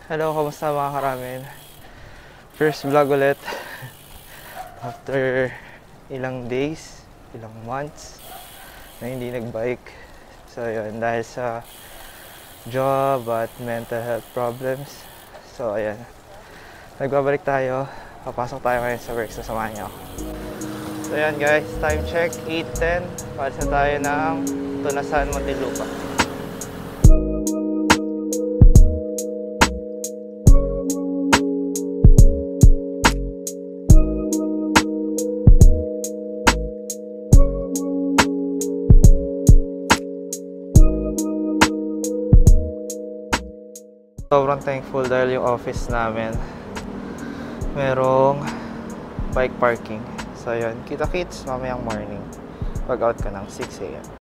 Hello, kamusta mga karamen? First vlog ulit after ilang days, ilang months na hindi nagbike. So yun, dahil sa job at mental health problems. So ayan, nagbabalik tayo. Papasok tayo ngayon sa work, sasamahan niyo ako. So ayan guys, time check 8:10. Palis na tayo ng Tunasan, Muntinlupa. Sobrang thankful dahil yung office namin merong bike parking. So yun, kita-kits mamayang morning pag out ka ng 6 AM.